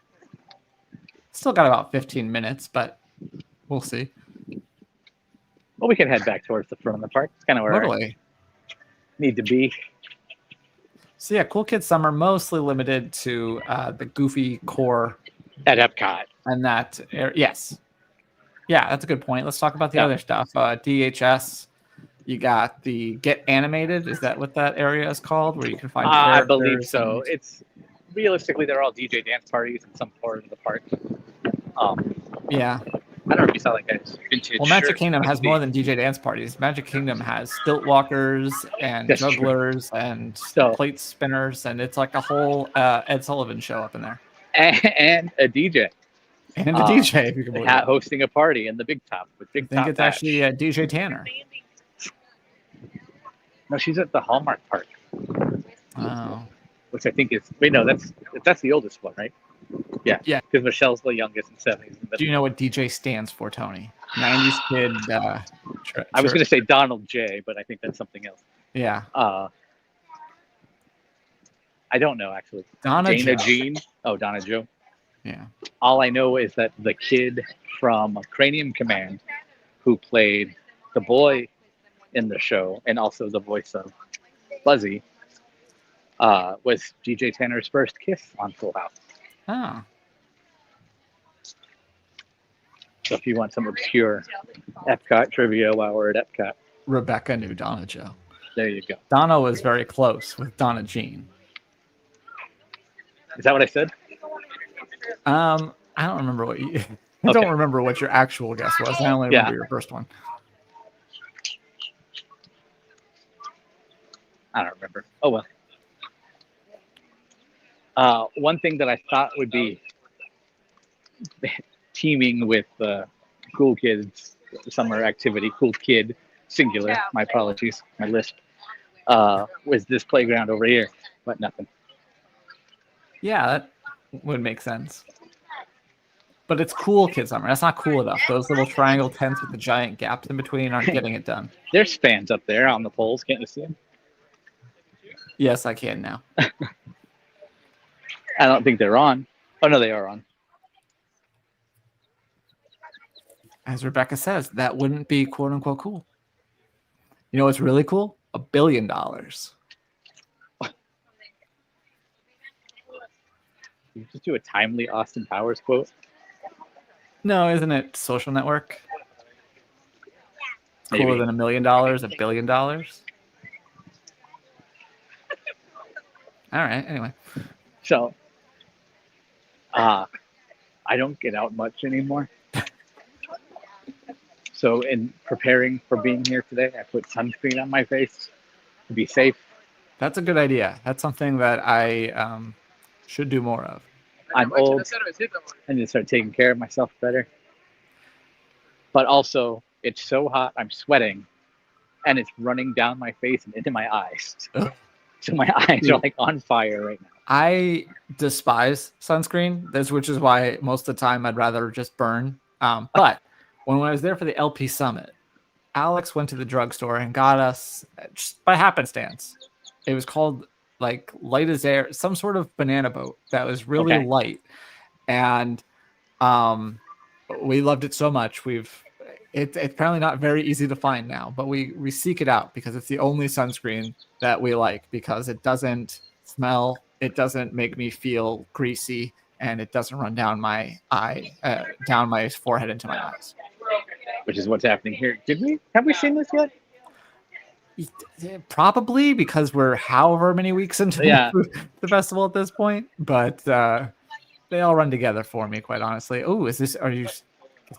still got about 15 minutes, but we'll see. Well, we can head back towards the front of the park. It's kind of where Totally. I need to be. So yeah, Cool Kids Summer mostly limited to the Goofy core At Epcot. and that. Yes. Yeah, that's a good point. Let's talk about the Yeah. other stuff. DHS. You got the Get Animated. Is that what that area is called? Where you can find I believe characters so. and- It's realistically they're all DJ dance parties in some part of the park. Yeah. I don't know if you saw that guy's vintage. Well, Magic shirt. Kingdom has more than DJ dance parties. Magic Kingdom has stilt walkers and That's true. jugglers and So- plate spinners, and it's like a whole Ed Sullivan show up in there. and a DJ And a DJ, if you can believe it. hosting a party in the Big Top with Big I think Top. it's Bash. actually DJ Tanner. No, she's at the Hallmark Park, Oh. which I think is no, that's the oldest one, right? Yeah, Yeah. because Michelle's the youngest and 70s. Do you know what DJ stands for, Tony? 90s kid. I was going to say Donald J, but I think that's something else. Yeah. I don't know actually. Donna Dana Jo. Jean. Oh, Donna Joe. Yeah. All I know is that the kid from Cranium Command, who played the boy in the show and also the voice of Buzzy, was DJ Tanner's first kiss on Full House. Oh. So if you want some obscure Epcot trivia while we're at Epcot, Rebecca knew Donna Joe. there you go. Donna was very close with Donna Jean. Is that what I said? I don't remember what you. I Okay. don't remember what your actual guess was. I only remember your first one. I don't remember. Oh well. One thing that I thought would be teaming with Cool Kids summer activity, Cool Kid singular. My apologies, my lisp. Was this playground over here, but nothing. Yeah, that would make sense. But it's Cool Kids Summer. That's not cool enough. Those little triangle tents with the giant gaps in between aren't getting it done. There's fans up there on the poles. Can't you see them? Yes, I can now. I don't think they're on. Oh no, they are on. As Rebecca says, that wouldn't be quote unquote cool. You know what's really cool? $1 billion. You just do a timely Austin Powers quote. No, isn't it Social Network? It's cooler Maybe. than $1 million, $1 billion. All right. Anyway, So, I don't get out much anymore. So, in preparing for being here today, I put sunscreen on my face to be safe. that's a good idea. That's something that I should do more of. I'm old. I need to start taking care of myself better. But also, it's so hot, I'm sweating, and it's running down my face and into my eyes. Ugh. So my eyes are like on fire right now. I despise sunscreen, which is why most of the time I'd rather just burn. But when I was there for the LP Summit, Alex went to the drugstore and got us, just by happenstance, it was called like Light as Air, some sort of banana boat that was really Okay. light. And we loved it so much. It's apparently not very easy to find now, but we seek it out because it's the only sunscreen that we like because it doesn't smell, it doesn't make me feel greasy, and it doesn't run down my down my forehead into my eyes. Which is what's happening here. Have we seen this yet? Probably because we're however many weeks into Yeah. the festival at this point, but they all run together for me, quite honestly. Oh, are you?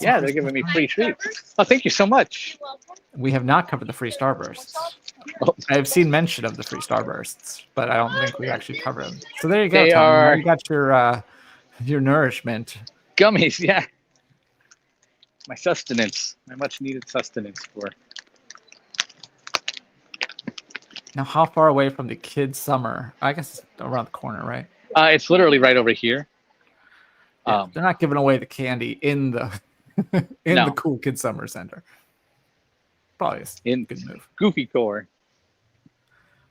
Yeah, they're giving me free treats. Oh, thank you so much. we have not covered the free starbursts. Oh. I've seen mention of the free starbursts, but I don't think we've actually covered them. So there you go, They Tom. Now are- you got your nourishment. Gummies, yeah. My sustenance, my much needed sustenance for. Now, how far away from the kids' summer? I guess it's around the corner, right? It's literally right over here. Yeah, they're not giving away the candy in the in No. the Cool Kids Summer Center. Probably a good move. Goofy Core.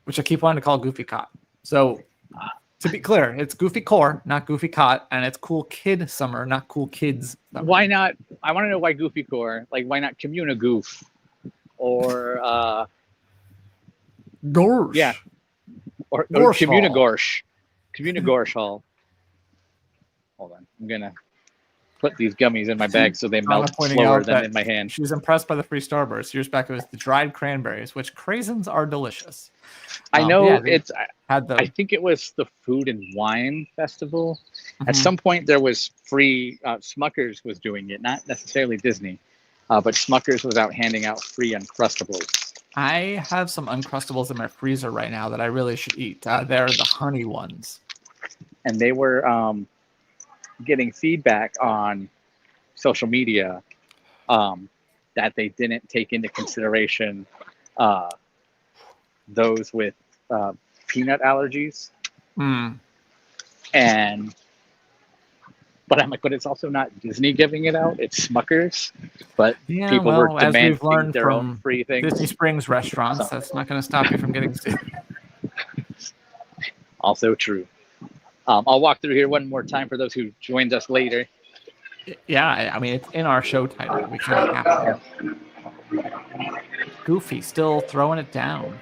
Which I keep wanting to call Goofy Cot. So to be clear, it's Goofy Core, not Goofy Cot, and it's Cool Kid Summer, not Cool Kids Summer. Why not? I want to know why Goofy Core. Like, why not Communigoof? Or Gorsh. yeah, or Gorsh Hall. Communigorsh. Communigorsh Hall. Hold on, I'm gonna put these gummies in my bag so they melt pointing slower out than that in my hand. She was impressed by the free Starburst. Years back, it was the dried cranberries, which craisins are delicious. I know yeah, they it's. had the I think it was the Food and Wine Festival. At Mhm. some point, there was free. Smuckers was doing it, not necessarily Disney, but Smuckers was out handing out free Uncrustables. I have some Uncrustables in my freezer right now that I really should eat. They're the honey ones. And they were getting feedback on social media that they didn't take into consideration those with peanut allergies. And but I'm like, but it's also not Disney giving it out, it's Smuckers. But Yeah, people well, were as we've demanding learned their own from free things. Disney Springs restaurants, that's not going to stop you from getting sick. Also true. I'll walk through here one more time for those who joined us later. Yeah, I mean, it's in our show title. We kind of have to. Goofy still throwing it down.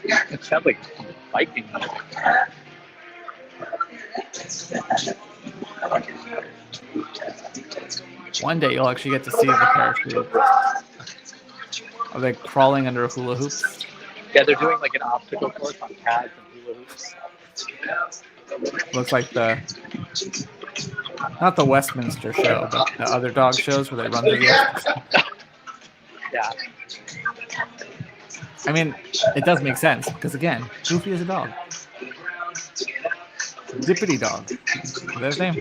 It sounds like Viking music. One day you'll actually get to see the parachute. Are they crawling under hula hoops? Yeah, they're doing like an obstacle course on pads and hula hoops. Looks like not the Westminster show, but the other dog shows where they run through the Yeah. I mean, it does make sense because again, Goofy is a dog. Dippity dog. Is that his name?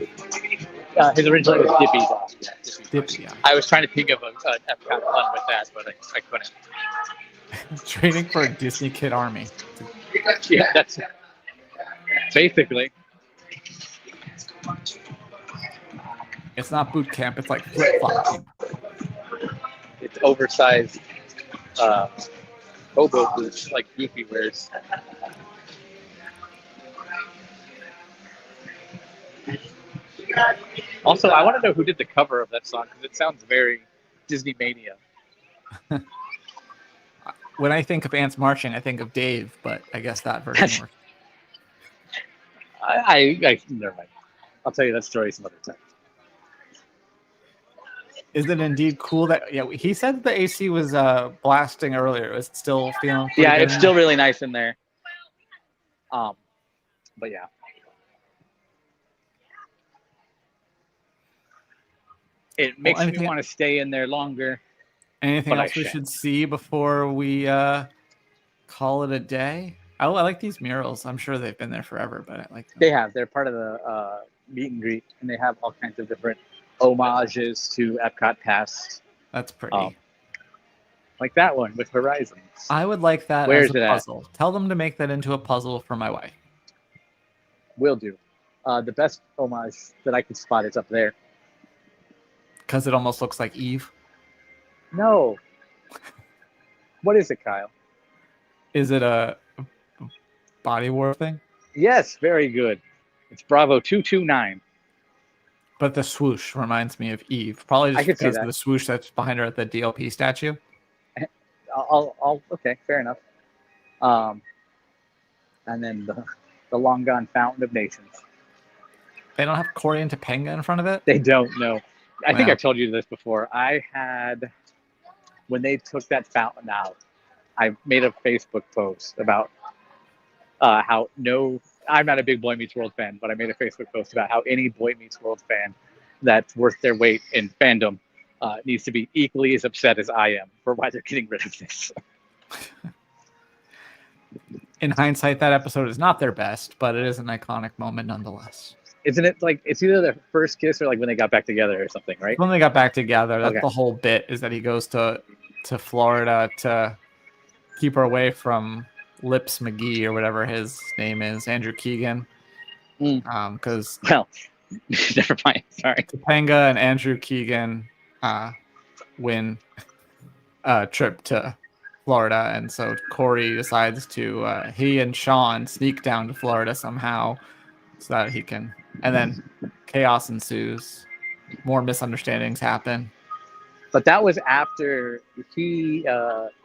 His original was Dippy Dog. Yeah, Dippy, yeah. I was trying to think of an Epcot pun with that, but I couldn't. Training for a Disney Kid Army. Yeah, that's basically. It's not boot camp. It's like flip flop camp. It's oversized hobo boots like Goofy wears. Also, I want to know who did the cover of that song because it sounds very Disney Mania. When I think of ants marching, I think of Dave, but I guess that version works. I never mind. I'll tell you that story some other time. Is it indeed cool that he said the AC was blasting earlier? Is it still feeling pretty Yeah, good it's in still there? really nice in there. But yeah. It makes me want to stay in there longer. Anything but I else we shan't. should see before we call it a day? I like these murals. I'm sure they've been there forever, but I like them. They have. They're part of the meet and greet, and they have all kinds of different homages to Epcot past. That's pretty. Like that one with Horizons. I would like that Where's as it a at? puzzle. Tell them to make that into a puzzle for my wife. Will do. The best homage that I could spot is up there. Because it almost looks like Eve. No. What is it, Kyle? Is it a body war thing? Yes, very good. It's Bravo 229. But the swoosh reminds me of Eve. Probably I just could see because that. of the swoosh that's behind her at the DLP statue. I'll okay, fair enough. And then the long gone Fountain of Nations. They don't have Corey and Topanga in front of it? They don't know. I think Wow. I've told you this before. I had, when they took that fountain out, I made a Facebook post about how I'm not a big Boy Meets World fan, but I made a Facebook post about how any Boy Meets World fan that's worth their weight in fandom needs to be equally as upset as I am for why they're getting rid of this. In hindsight, that episode is not their best, but it is an iconic moment nonetheless. Isn't it like it's either their first kiss or like when they got back together or something, right? When they got back together, that's Okay. the whole bit, is that he goes to Florida to keep her away from Lips McGee or whatever his name is, Andrew Keegan. Because Well, never mind. Sorry. Topanga and Andrew Keegan win a trip to Florida, and so Corey decides to he and Sean sneak down to Florida somehow so that he can, and then chaos ensues. More misunderstandings happen. But that was after he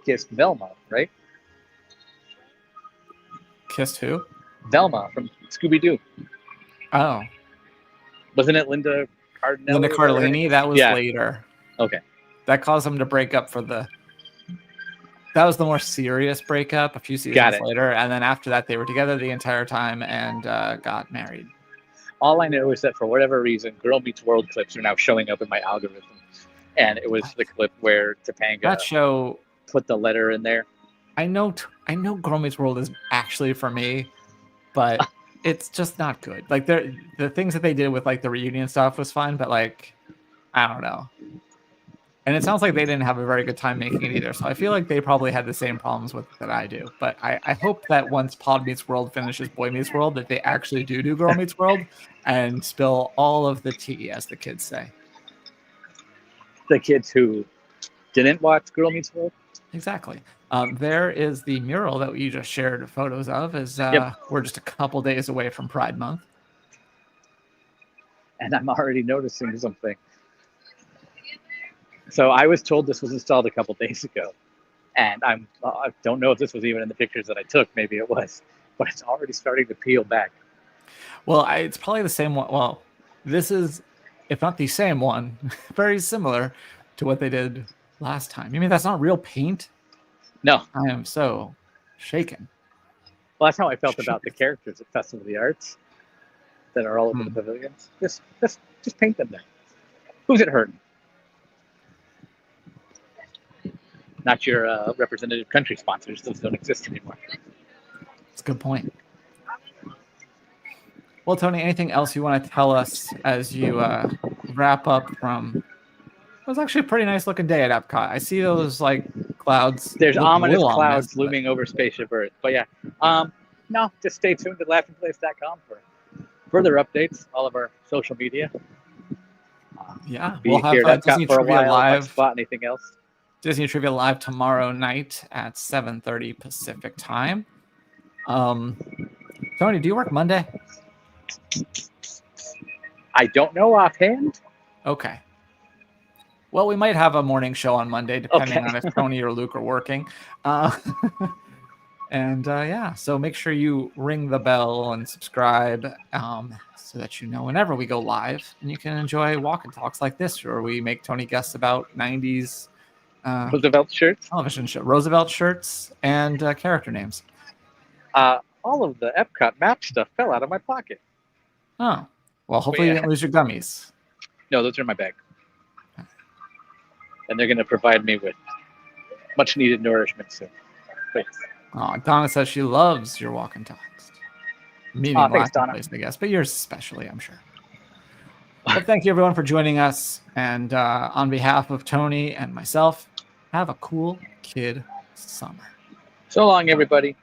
kissed Velma, right? Kissed who? Velma from Scooby-Doo. Oh, Wasn't it Linda Cardinelli? Linda Cardellini. That was Yeah. later. Okay. That caused them to break up for the. That was the more serious breakup a few Got seasons it. later, and then after that they were together the entire time and got married. All I know is that for whatever reason, Girl Meets World clips are now showing up in my algorithm. And it was the clip where Topanga That show, put the letter in there. I know Girl Meets World is actually for me, but it's just not good. Like the things that they did with like the reunion stuff was fun, but like I don't know. And it sounds like they didn't have a very good time making it either. So I feel like they probably had the same problems with it that I do. But I hope that once Pod Meets World finishes Boy Meets World, that they actually do Girl Meets World and spill all of the tea, as the kids say. The kids who didn't watch Girl Meets World. Exactly. There is the mural that we just shared photos of. We're just a couple days away from Pride Month. And I'm already noticing something. So I was told this was installed a couple days ago. And I don't know if this was even in the pictures that I took. Maybe it was. But it's already starting to peel back. Well, it's probably the same one. Well, this is, if not the same one, very similar to what they did last time. You mean that's not real paint? No. I am so shaken. Well, that's how I felt about the characters at Festival of the Arts that are all over the pavilions. Just paint them there. Who's it hurting? Not your representative country sponsors. Those don't exist anymore. That's a good point. Well, Tony, anything else you want to tell us as you wrap up from... It was actually a pretty nice looking day at Epcot. I see those like clouds. There's look a ominous little clouds ominous, looming over Spaceship Earth. But yeah, no, just stay tuned to laughingplace.com for further updates, all of our social media. Yeah, Be we'll have here at Disney Epcot for a Trivia while. If I Live. spot anything else. Disney Trivia Live tomorrow night at 7:30 Pacific time. Tony, do you work Monday? I don't know offhand. Okay. Well, we might have a morning show on Monday, depending on if Tony or Luke are working. Yeah, so make sure you ring the bell and subscribe so that you know whenever we go live. And you can enjoy Walkin' Talks like this, where we make Tony guess about 90s Roosevelt shirts. television show, Roosevelt shirts, and character names. All of the Epcot map stuff fell out of my pocket. Oh, well, hopefully you didn't lose your gummies. No, those are in my bag. And they're going to provide me with much needed nourishment soon. Please. Oh, Donna says she loves your Walkin' Talks. Meaning Thanks, Laughing Donna. Place, I guess, but yours especially, I'm sure. Well, thank you, everyone, for joining us. And on behalf of Tony and myself, have a cool kid summer. So long, everybody.